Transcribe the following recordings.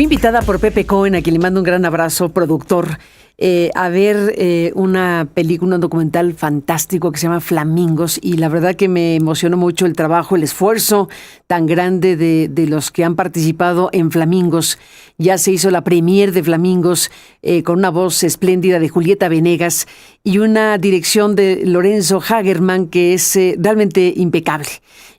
Fui invitada por Pepe Cohen, a quien le mando un gran abrazo, productor, a ver una película, un documental fantástico que se llama Flamingos, y la verdad que me emocionó mucho el trabajo, el esfuerzo tan grande de los que han participado en Flamingos. Ya se hizo la premier de Flamingos con una voz espléndida de Julieta Venegas y una dirección de Lorenzo Hagerman que es realmente impecable.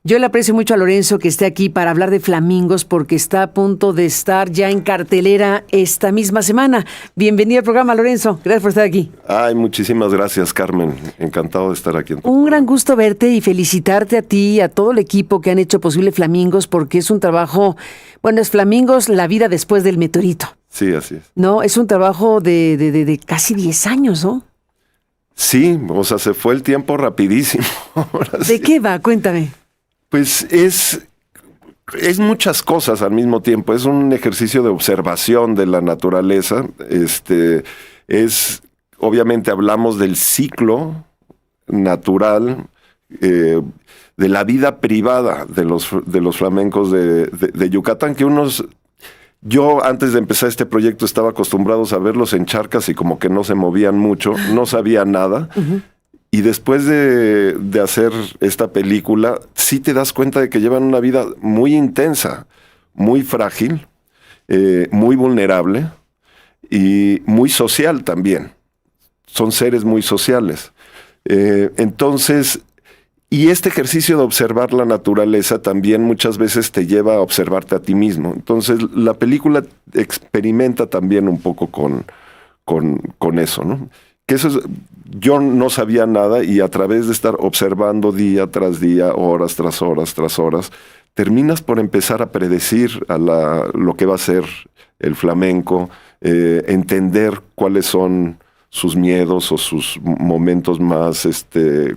Yo le aprecio mucho a Lorenzo que esté aquí para hablar de Flamingos porque está a punto de estar ya en cartelera esta misma semana. Bienvenido al programa, Lorenzo. Gracias por estar aquí. Ay, muchísimas gracias, Carmen. Encantado de estar aquí. Un gran gusto verte y felicitarte a ti y a todo el equipo que han hecho posible Flamingos porque es un trabajo, bueno, es Flamingos, la vida después del meteorito. Sí, así es. No, es un trabajo de casi 10 años, ¿no? Sí, o sea, se fue el tiempo rapidísimo. ¿De qué va? Cuéntame. Pues es muchas cosas al mismo tiempo. Es un ejercicio de observación de la naturaleza. Obviamente hablamos del ciclo natural, de la vida privada de los flamencos de Yucatán, que yo antes de empezar este proyecto estaba acostumbrado a verlos en charcas y como que no se movían mucho, no sabía nada. Uh-huh. Y después de hacer esta película, sí te das cuenta de que llevan una vida muy intensa, muy frágil, muy vulnerable y muy social también. Son seres muy sociales. Entonces, y este ejercicio de observar la naturaleza también muchas veces te lleva a observarte a ti mismo. Entonces, la película experimenta también un poco con eso, ¿no? Que yo no sabía nada y a través de estar observando día tras día, horas tras horas tras horas, terminas por empezar a predecir lo que va a ser el flamenco, entender cuáles son sus miedos o sus momentos más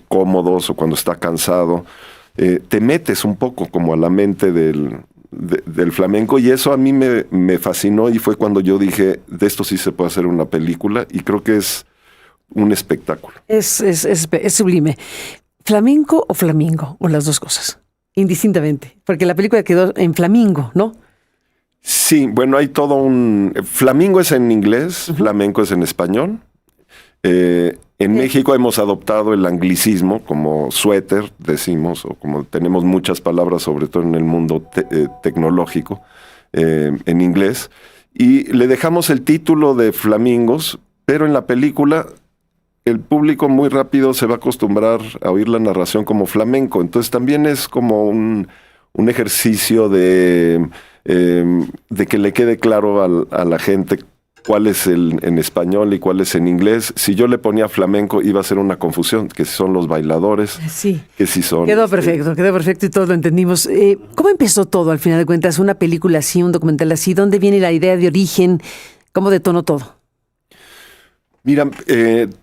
cómodos o cuando está cansado. Te metes un poco como a la mente del flamenco y eso a mí me fascinó y fue cuando yo dije, de esto sí se puede hacer una película y creo que es un espectáculo. Es sublime. ¿Flamenco o flamingo? O las dos cosas, indistintamente. Porque la película quedó en flamingo, ¿no? Sí, bueno, hay todo flamingo es en inglés, flamenco es en español. En México hemos adoptado el anglicismo como suéter, decimos, o como tenemos muchas palabras, sobre todo en el mundo tecnológico, en inglés. Y le dejamos el título de Flamingos, pero en la película el público muy rápido se va a acostumbrar a oír la narración como flamenco. Entonces también es como un ejercicio de que le quede claro a la gente cuál es en español y cuál es en inglés. Si yo le ponía flamenco iba a ser una confusión, que si son los bailadores, sí. Que si son... Quedó perfecto y todos lo entendimos. ¿Cómo empezó todo al final de cuentas? Una película así, un documental así, ¿dónde viene la idea de origen? ¿Cómo detonó todo? Mira,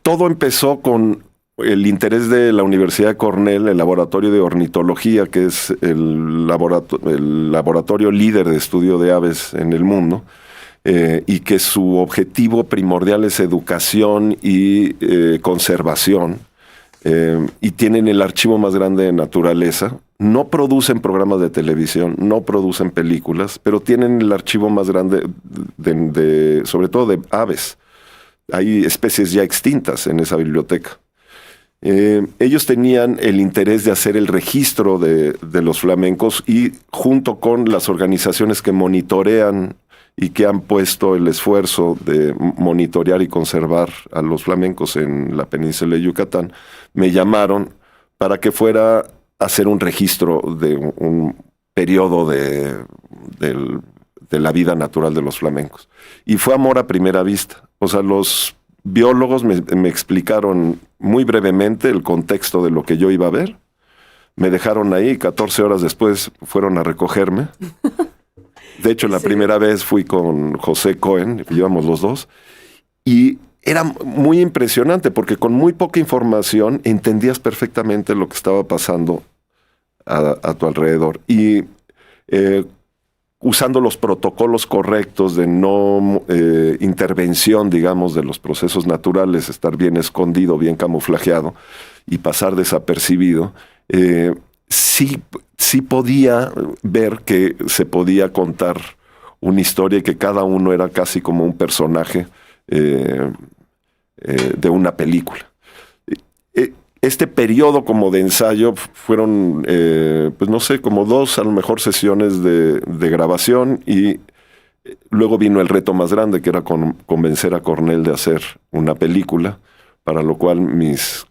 todo empezó con el interés de la Universidad de Cornell, el laboratorio de ornitología, que es el laboratorio líder de estudio de aves en el mundo, y que su objetivo primordial es educación y conservación, y tienen el archivo más grande de naturaleza. No producen programas de televisión, no producen películas, pero tienen el archivo más grande sobre todo de aves. Hay especies ya extintas en esa biblioteca. Ellos tenían el interés de hacer el registro de los flamencos y junto con las organizaciones que monitorean y que han puesto el esfuerzo de monitorear y conservar a los flamencos en la península de Yucatán, me llamaron para que fuera a hacer un registro de un periodo de la vida natural de los flamencos. Y fue amor a primera vista. O sea, los biólogos me explicaron muy brevemente el contexto de lo que yo iba a ver. Me dejaron ahí, 14 horas después fueron a recogerme. De hecho, la primera vez fui con José Cohen, íbamos los dos, y era muy impresionante porque con muy poca información entendías perfectamente lo que estaba pasando a tu alrededor. Y usando los protocolos correctos de no intervención, digamos, de los procesos naturales, estar bien escondido, bien camuflajeado y pasar desapercibido, sí podía ver que se podía contar una historia y que cada uno era casi como un personaje de una película. Este periodo como de ensayo fueron, pues no sé, como 2 a lo mejor sesiones de grabación, y luego vino el reto más grande, que era convencer a Cornell de hacer una película, para lo cual mis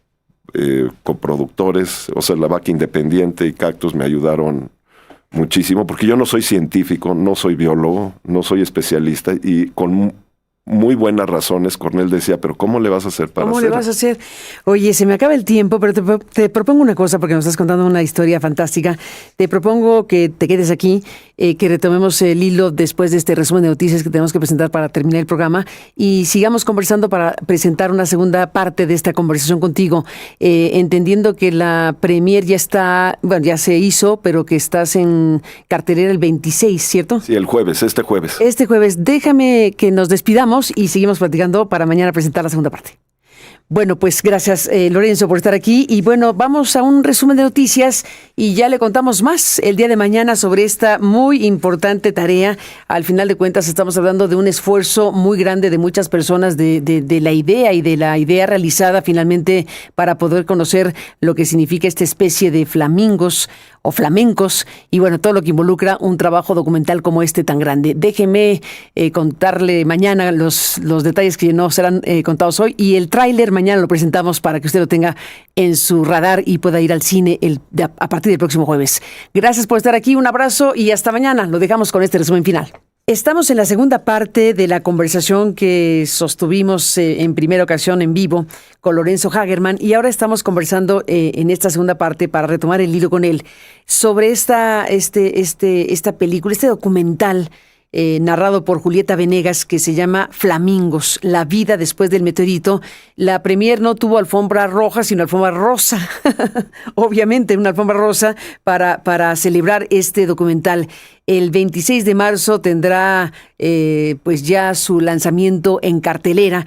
coproductores, o sea, La Vaca Independiente y Cactus, me ayudaron muchísimo, porque yo no soy científico, no soy biólogo, no soy especialista, y con muy buenas razones Cornell decía, pero ¿cómo le vas a hacer para hacerlo? ¿Cómo le vas a hacer? Oye, se me acaba el tiempo, pero te propongo una cosa, porque nos estás contando una historia fantástica. Te propongo que te quedes aquí, que retomemos el hilo después de este resumen de noticias que tenemos que presentar para terminar el programa, y sigamos conversando para presentar una segunda parte de esta conversación contigo, entendiendo que la premier ya está, bueno, ya se hizo, pero que estás en cartelera el 26, ¿cierto? Sí, el jueves, este jueves. Este jueves. Déjame que nos despidamos y seguimos platicando para mañana presentar la segunda parte. Bueno, pues gracias, Lorenzo, por estar aquí. Y bueno, vamos a un resumen de noticias y ya le contamos más el día de mañana sobre esta muy importante tarea. Al final de cuentas, estamos hablando de un esfuerzo muy grande de muchas personas, de la idea y de la idea realizada finalmente para poder conocer lo que significa esta especie de flamingos o flamencos, y bueno, todo lo que involucra un trabajo documental como este tan grande. Déjeme contarle mañana los detalles que no serán contados hoy, y el tráiler mañana lo presentamos para que usted lo tenga en su radar y pueda ir al cine a partir del próximo jueves. Gracias por estar aquí, un abrazo y hasta mañana. Lo dejamos con este resumen final. Estamos en la segunda parte de la conversación que sostuvimos en primera ocasión en vivo con Lorenzo Hagerman, y ahora estamos conversando en esta segunda parte, para retomar el hilo con él, sobre esta película, este documental narrado por Julieta Venegas, que se llama Flamingos, la vida después del meteorito. La premier no tuvo alfombra roja, sino alfombra rosa. Obviamente, una alfombra rosa para celebrar este documental. El 26 de marzo tendrá pues ya su lanzamiento en cartelera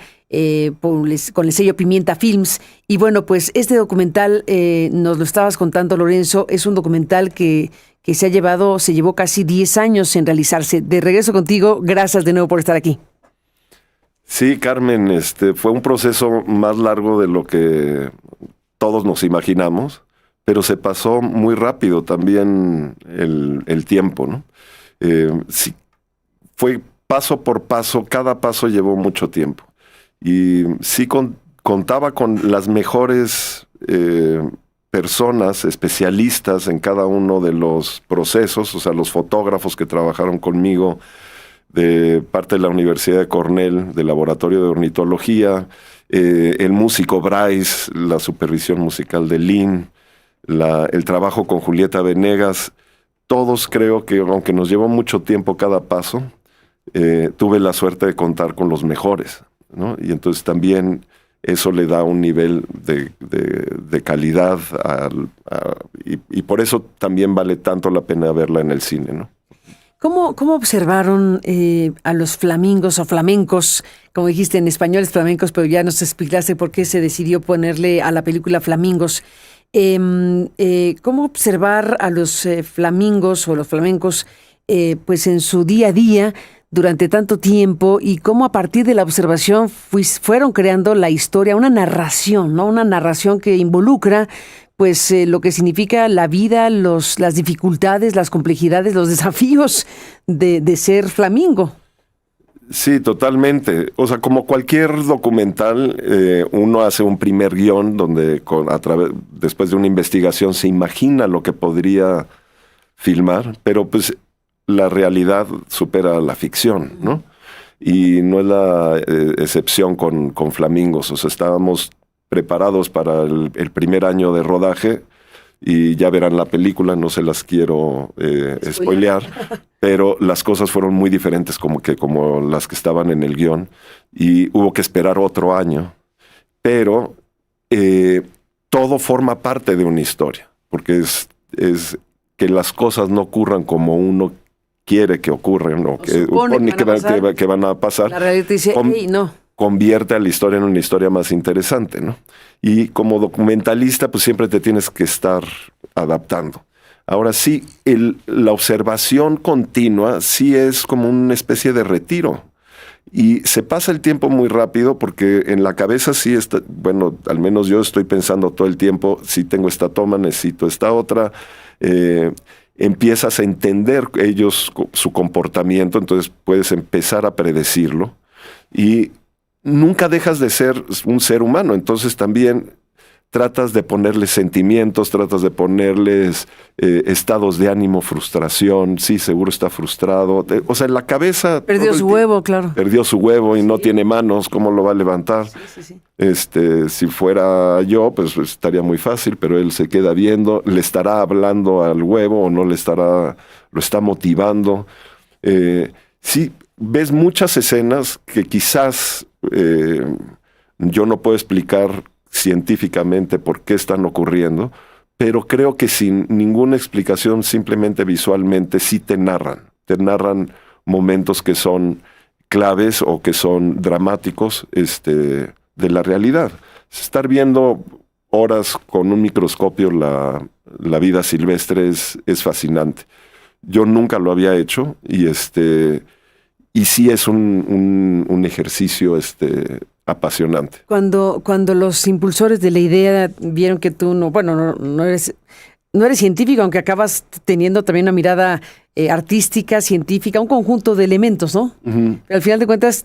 con el sello Pimienta Films. Y bueno, pues este documental, nos lo estabas contando, Lorenzo, es un documental que se llevó casi 10 años en realizarse. De regreso contigo, gracias de nuevo por estar aquí. Sí, Carmen, fue un proceso más largo de lo que todos nos imaginamos, pero se pasó muy rápido también el tiempo, ¿no? Sí, fue paso por paso, cada paso llevó mucho tiempo. Y sí contaba con las mejores personas, especialistas en cada uno de los procesos, o sea, los fotógrafos que trabajaron conmigo de parte de la Universidad de Cornell, del Laboratorio de Ornitología, el músico Bryce, la supervisión musical de Lynn, el trabajo con Julieta Venegas. Todos, creo que, aunque nos llevó mucho tiempo cada paso, tuve la suerte de contar con los mejores, ¿no? Y entonces también eso le da un nivel de calidad y por eso también vale tanto la pena verla en el cine, ¿no? ¿Cómo observaron a los flamingos o flamencos? Como dijiste, en español es flamencos, pero ya nos explicaste por qué se decidió ponerle a la película Flamingos. ¿Cómo observar a los flamingos o los flamencos pues en su día a día durante tanto tiempo, y cómo a partir de la observación fueron creando la historia, una narración, ¿no? Una narración que involucra pues lo que significa la vida, las dificultades, las complejidades, los desafíos de ser flamingo? Sí, totalmente. O sea, como cualquier documental, uno hace un primer guión donde después de una investigación se imagina lo que podría filmar, pero pues la realidad supera la ficción, ¿no? Y no es la excepción con Flamingos. O sea, estábamos preparados para el primer año de rodaje, y ya verán la película, no se las quiero spoilear, pero las cosas fueron muy diferentes como las que estaban en el guión, y hubo que esperar otro año, pero todo forma parte de una historia, porque es que las cosas no ocurran como uno quiere que ocurran, o que supone que van a pasar. La realidad dice, hey, no. Convierte a la historia en una historia más interesante, ¿no? Y como documentalista, pues siempre te tienes que estar adaptando. Ahora sí, la observación continua sí es como una especie de retiro. Y se pasa el tiempo muy rápido porque en la cabeza sí está, bueno, al menos yo estoy pensando todo el tiempo, si tengo esta toma, necesito esta otra. Empiezas a entender ellos su comportamiento, entonces puedes empezar a predecirlo. Y nunca dejas de ser un ser humano, entonces también tratas de ponerles sentimientos, tratas de ponerles estados de ánimo, frustración. Sí, seguro está frustrado. O sea, en la cabeza... Perdió su huevo, claro. Perdió su huevo y no tiene manos. ¿Cómo lo va a levantar? Sí. Si fuera yo, pues estaría muy fácil, pero él se queda viendo. ¿Le estará hablando al huevo o no le estará... lo está motivando? Sí, ves muchas escenas que quizás yo no puedo explicar científicamente por qué están ocurriendo, pero creo que sin ninguna explicación, simplemente visualmente, sí te narran momentos que son claves o que son dramáticos de la realidad. Estar viendo horas con un microscopio la vida silvestre es fascinante. Yo nunca lo había hecho y sí es un ejercicio apasionante. Cuando los impulsores de la idea vieron que tú no eres científico, aunque acabas teniendo también una mirada artística, científica, un conjunto de elementos, ¿no? Uh-huh. Pero al final de cuentas,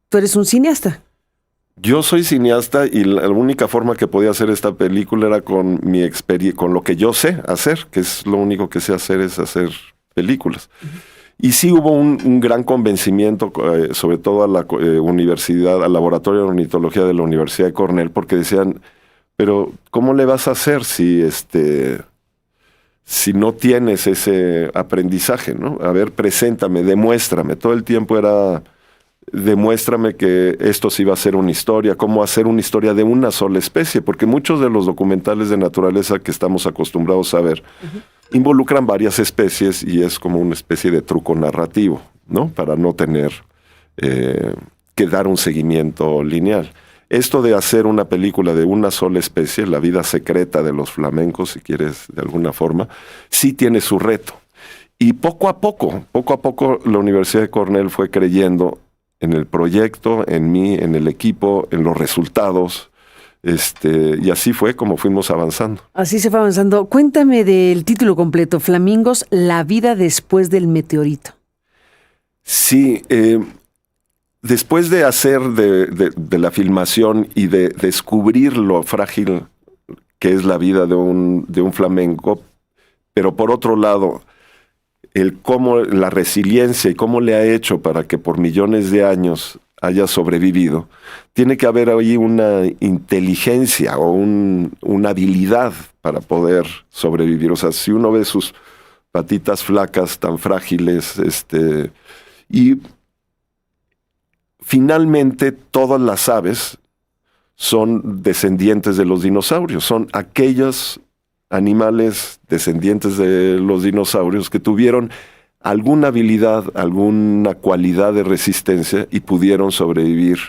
tú eres un cineasta. Yo soy cineasta y la única forma que podía hacer esta película era con mi experiencia, con lo que yo sé hacer, que es lo único que sé hacer, es hacer películas. Uh-huh. Y sí hubo un gran convencimiento, sobre todo a la universidad, al laboratorio de ornitología de la Universidad de Cornell, porque decían, pero ¿cómo le vas a hacer si no tienes ese aprendizaje, ¿no? A ver, preséntame, demuéstrame. Todo el tiempo era, demuéstrame que esto sí va a ser una historia, cómo hacer una historia de una sola especie, porque muchos de los documentales de naturaleza que estamos acostumbrados a ver, uh-huh, involucran varias especies y es como una especie de truco narrativo, ¿no? Para no tener que dar un seguimiento lineal. Esto de hacer una película de una sola especie, la vida secreta de los flamencos, si quieres, de alguna forma, sí tiene su reto. Y poco a poco, la Universidad de Cornell fue creyendo en el proyecto, en mí, en el equipo, en los resultados. Y así fue como fuimos avanzando. Así se fue avanzando. Cuéntame del título completo, Flamingos, la vida después del meteorito. Sí, después de hacer de la filmación y de descubrir lo frágil que es la vida de un flamenco, pero por otro lado, cómo la resiliencia y cómo le ha hecho para que por millones de años haya sobrevivido, tiene que haber ahí una inteligencia o una habilidad para poder sobrevivir. O sea, si uno ve sus patitas flacas tan frágiles, y finalmente todas las aves son descendientes de los dinosaurios, son aquellos animales descendientes de los dinosaurios que tuvieron alguna habilidad, alguna cualidad de resistencia y pudieron sobrevivir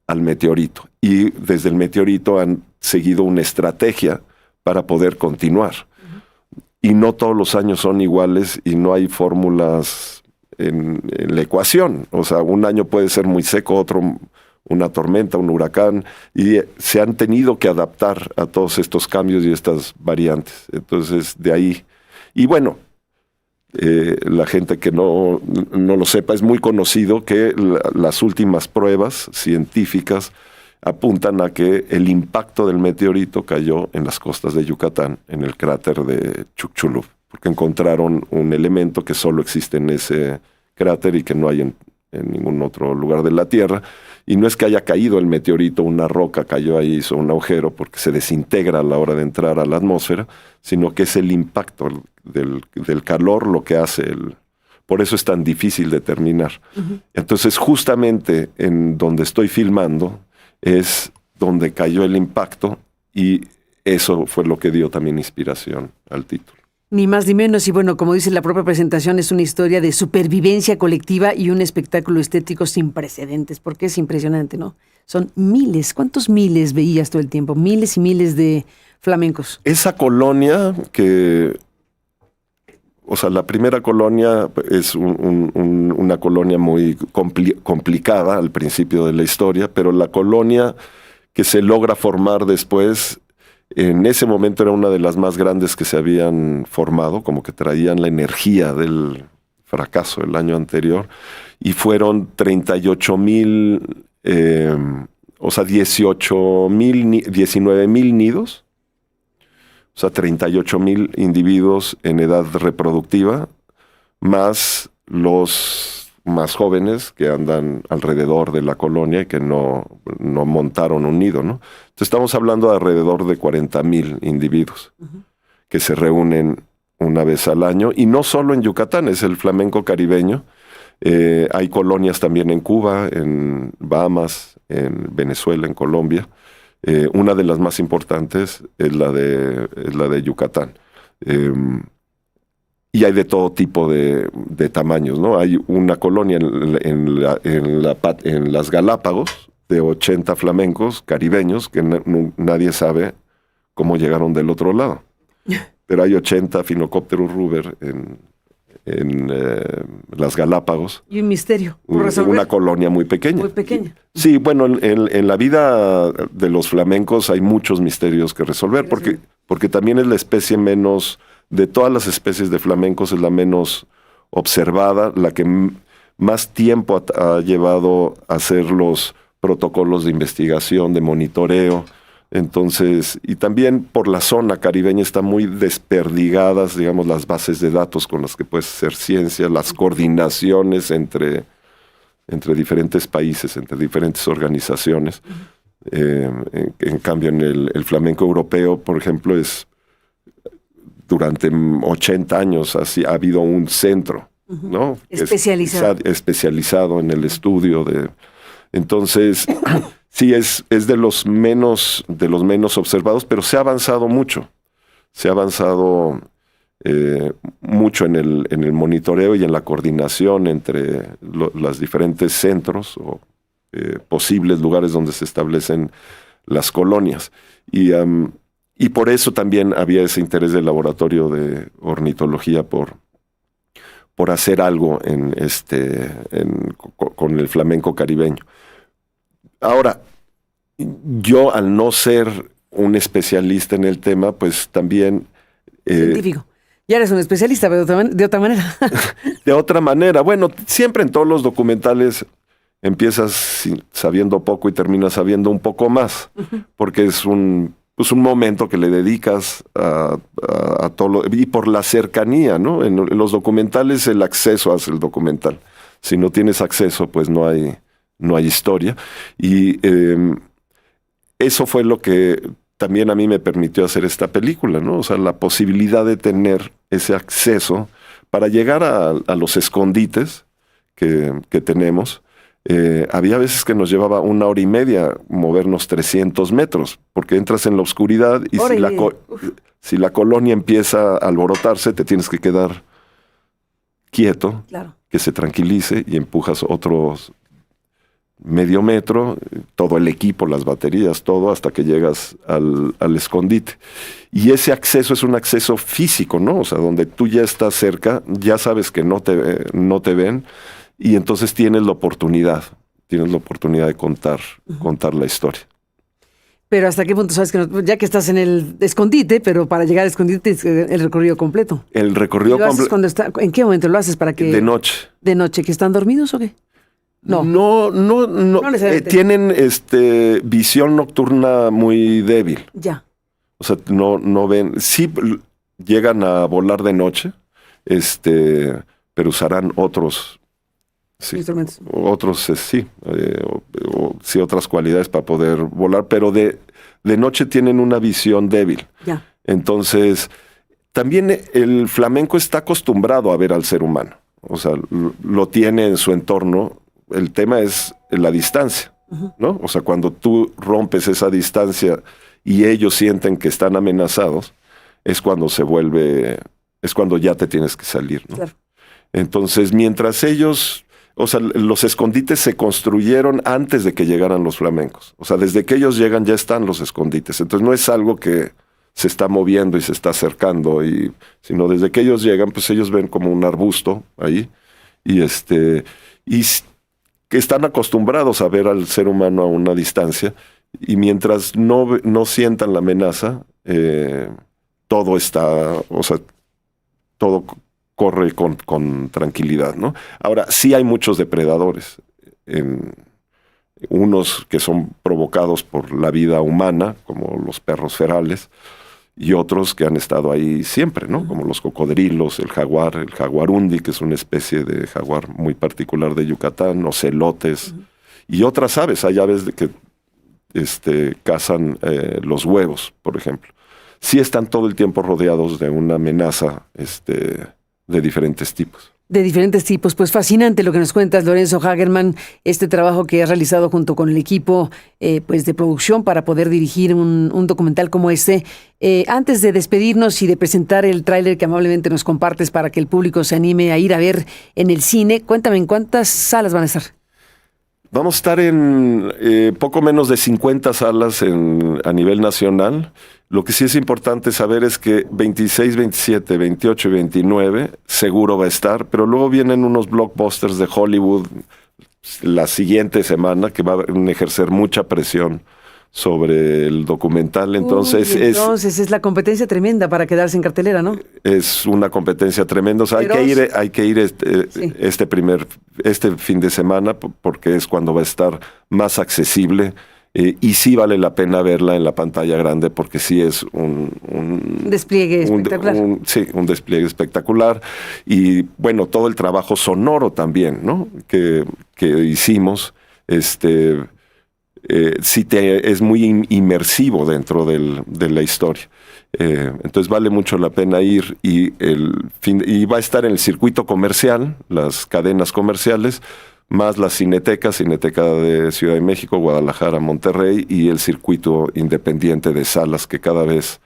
al meteorito. Y desde el meteorito han seguido una estrategia para poder continuar. Uh-huh. Y no todos los años son iguales y no hay fórmulas en la ecuación. O sea, un año puede ser muy seco, otro una tormenta, un huracán, y se han tenido que adaptar a todos estos cambios y estas variantes. Entonces, de ahí. Y bueno, la gente que no lo sepa, es muy conocido que las últimas pruebas científicas apuntan a que el impacto del meteorito cayó en las costas de Yucatán, en el cráter de Chicxulub, porque encontraron un elemento que solo existe en ese cráter y que no hay en ningún otro lugar de la Tierra. Y no es que haya caído el meteorito, una roca cayó ahí, hizo un agujero, porque se desintegra a la hora de entrar a la atmósfera, sino que es el impacto del calor lo que hace por eso es tan difícil determinar. Uh-huh. Entonces, justamente en donde estoy filmando es donde cayó el impacto y eso fue lo que dio también inspiración al título. Ni más ni menos, y bueno, como dice la propia presentación, es una historia de supervivencia colectiva y un espectáculo estético sin precedentes, porque es impresionante, ¿no? Son miles, ¿cuántos miles veías todo el tiempo? Miles y miles de flamencos. Esa colonia que o sea, la primera colonia es una colonia muy complicada al principio de la historia, pero la colonia que se logra formar después, en ese momento era una de las más grandes que se habían formado, como que traían la energía del fracaso el año anterior, y fueron 38,000, o sea, 19,000 nidos, o sea, 38,000 individuos en edad reproductiva, más los más jóvenes que andan alrededor de la colonia y que no montaron un nido, ¿no? Entonces estamos hablando de alrededor de 40,000 individuos que se reúnen una vez al año, y no solo en Yucatán, es el flamenco caribeño. Hay colonias también en Cuba, en Bahamas, en Venezuela, en Colombia. Una de las más importantes es la de Yucatán. Y hay de todo tipo de tamaños, ¿no? Hay una colonia en las Galápagos de 80 flamencos caribeños que nadie sabe cómo llegaron del otro lado. Pero hay 80 finocópteros Ruber en las Galápagos. Y un misterio por resolver. Una colonia muy pequeña. Muy pequeña. Sí, bueno, en la vida de los flamencos hay muchos misterios que resolver, porque también es la especie menos, de todas las especies de flamencos, es la menos observada, la que más tiempo ha llevado a hacer los protocolos de investigación, de monitoreo. Entonces, y también por la zona caribeña están muy desperdigadas, digamos, las bases de datos con las que puedes hacer ciencia, las coordinaciones entre diferentes países, entre diferentes organizaciones. En cambio, en el flamenco europeo, por ejemplo, durante 80 años ha habido un centro, ¿no? Especializado en el estudio de... Entonces... Sí, es de los menos observados, pero se ha avanzado mucho. Se ha avanzado mucho en el monitoreo y en la coordinación entre los diferentes centros o posibles lugares donde se establecen las colonias. Y por eso también había ese interés del laboratorio de ornitología por hacer algo con el flamenco caribeño. Ahora, yo al no ser un especialista en el tema, pues también... científico. Ya eres un especialista, pero de otra manera. De otra manera. Bueno, siempre en todos los documentales empiezas sabiendo poco y terminas sabiendo un poco más, porque es un momento que le dedicas a todo y por la cercanía, ¿no? En los documentales el acceso hace el documental. Si no tienes acceso, pues no hay historia. Y eso fue lo que también a mí me permitió hacer esta película, ¿no? O sea, la posibilidad de tener ese acceso para llegar a los escondites que tenemos. Había veces que nos llevaba 1 hora y media movernos 300 metros, porque entras en la oscuridad y si la colonia empieza a alborotarse, te tienes que quedar quieto, claro, que se tranquilice, y empujas otros medio metro, todo el equipo, las baterías, todo, hasta que llegas al escondite. Y ese acceso es un acceso físico, ¿no? O sea, donde tú ya estás cerca, ya sabes que no te ven, y entonces tienes la oportunidad de contar la historia. Pero ¿hasta qué punto sabes que ya que estás en el escondite, pero para llegar al escondite es el recorrido completo? El recorrido completo. ¿En qué momento lo haces para que...? De noche. ¿De noche? ¿Que están dormidos o qué? No tienen visión nocturna muy débil. Ya. O sea, no ven. Sí llegan a volar de noche, pero usarán otros instrumentos. Otras cualidades para poder volar, pero de noche tienen una visión débil. Ya. Entonces, también el flamenco está acostumbrado a ver al ser humano. O sea, lo tiene en su entorno. El tema es la distancia, ¿no? O sea, cuando tú rompes esa distancia y ellos sienten que están amenazados, es cuando ya te tienes que salir, ¿no? Claro. Entonces, mientras ellos, o sea, los escondites se construyeron antes de que llegaran los flamencos. O sea, desde que ellos llegan ya están los escondites. Entonces, no es algo que se está moviendo y se está acercando, sino desde que ellos llegan, pues ellos ven como un arbusto ahí, y que están acostumbrados a ver al ser humano a una distancia, y mientras no sientan la amenaza, todo todo corre con tranquilidad, ¿no? Ahora, sí hay muchos depredadores, unos que son provocados por la vida humana, como los perros ferales, y otros que han estado ahí siempre, ¿no? Como los cocodrilos, el jaguarundi, que es una especie de jaguar muy particular de Yucatán, ocelotes, y otras aves. Hay aves que cazan los huevos, por ejemplo. Sí están todo el tiempo rodeados de una amenaza de diferentes tipos. De diferentes tipos. Pues fascinante lo que nos cuentas, Lorenzo Hagerman, este trabajo que has realizado junto con el equipo pues de producción para poder dirigir un documental como este. Antes de despedirnos y de presentar el tráiler que amablemente nos compartes para que el público se anime a ir a ver en el cine, cuéntame, ¿en cuántas salas van a estar? Vamos a estar en poco menos de 50 salas a nivel nacional. Lo que sí es importante saber es que 26, 27, 28 y 29 seguro va a estar, pero luego vienen unos blockbusters de Hollywood la siguiente semana que van a ejercer mucha presión sobre el documental. Entonces es la competencia tremenda para quedarse en cartelera, ¿no? Es una competencia tremenda. O sea, hay que ir sí. este fin de semana porque es cuando va a estar más accesible. Y sí vale la pena verla en la pantalla grande porque sí es un despliegue espectacular. Un despliegue espectacular. Y bueno, todo el trabajo sonoro también, ¿no? Que hicimos, sí es muy inmersivo dentro de la historia. Entonces vale mucho la pena ir y va a estar en el circuito comercial, las cadenas comerciales, más la Cineteca de Ciudad de México, Guadalajara, Monterrey, y el circuito independiente de salas que cada vez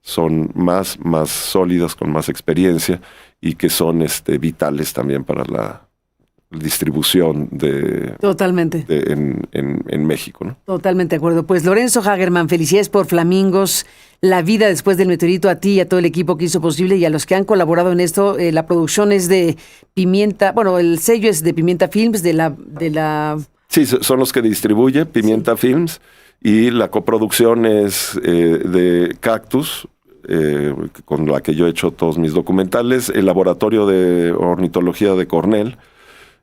son más sólidas, con más experiencia y que son vitales también para la distribución Totalmente. En México, ¿no? Totalmente de acuerdo. Pues Lorenzo Hagerman, felicidades por Flamingos, La vida después del meteorito, a ti y a todo el equipo que hizo posible y a los que han colaborado en esto. La producción es de Pimienta, bueno, el sello es de Pimienta Films, de la... Sí, son los que distribuye Pimienta Films, y la coproducción es de Cactus, con la que yo he hecho todos mis documentales, el Laboratorio de Ornitología de Cornell,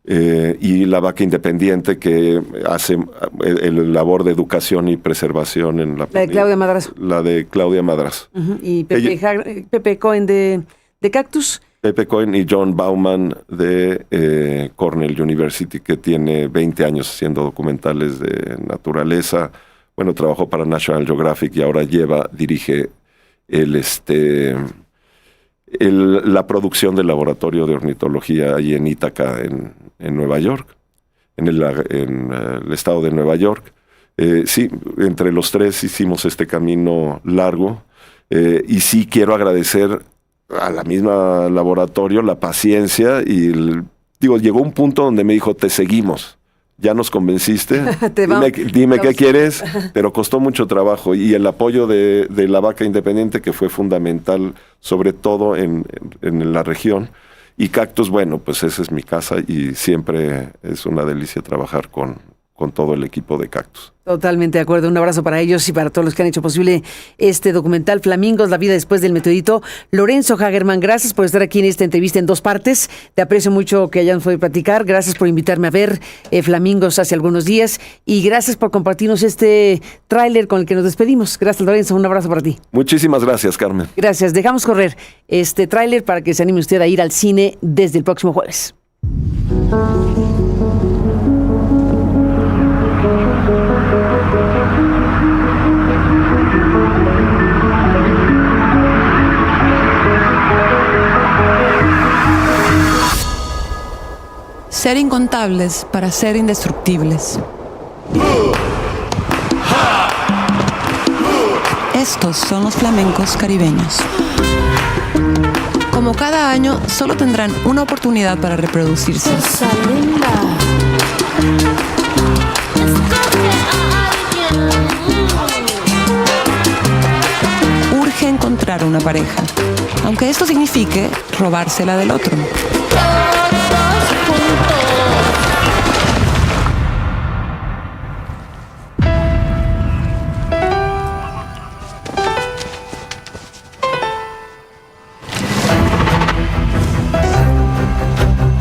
y La Vaca Independiente, que hace el labor de educación y preservación en la de Claudia Madrazo. La de Claudia Madrazo. Y Pepe Cohen de Cactus. Pepe Cohen y John Bauman de Cornell University, que tiene 20 años haciendo documentales de naturaleza. Bueno, trabajó para National Geographic y ahora dirige la producción del laboratorio de ornitología ahí en Ítaca, en Nueva York, en el estado de Nueva York. Sí, entre los tres hicimos este camino largo, y sí quiero agradecer a la misma laboratorio la paciencia llegó un punto donde me dijo, te seguimos. Ya nos convenciste, dime qué quieres, pero costó mucho trabajo, y el apoyo de La Vaca Independiente, que fue fundamental, sobre todo en la región, y Cactus, bueno, pues esa es mi casa y siempre es una delicia trabajar con todo el equipo de Cactus. Totalmente de acuerdo. Un abrazo para ellos y para todos los que han hecho posible este documental Flamingos, la vida después del meteorito. Lorenzo Hagerman, gracias por estar aquí en esta entrevista en 2 partes. Te aprecio mucho que hayan podido platicar. Gracias por invitarme a ver Flamingos hace algunos días y gracias por compartirnos este tráiler con el que nos despedimos. Gracias, Lorenzo. Un abrazo para ti. Muchísimas gracias, Carmen. Gracias. Dejamos correr este tráiler para que se anime usted a ir al cine desde el próximo jueves. Ser incontables para ser indestructibles. Estos son los flamencos caribeños. Como cada año, solo tendrán una oportunidad para reproducirse. urge encontrar una pareja, aunque esto signifique robársela del otro.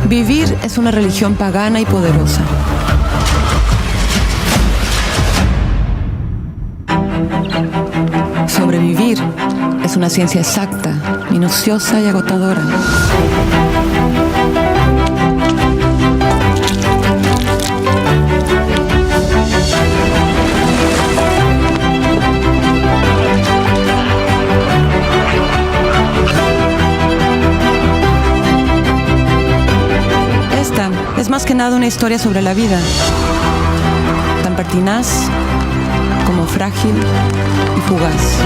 Vivir es una religión pagana y poderosa. Sobrevivir es una ciencia exacta, minuciosa y agotadora. Esta es más que nada una historia sobre la vida, tan pertinaz como frágil y fugaz.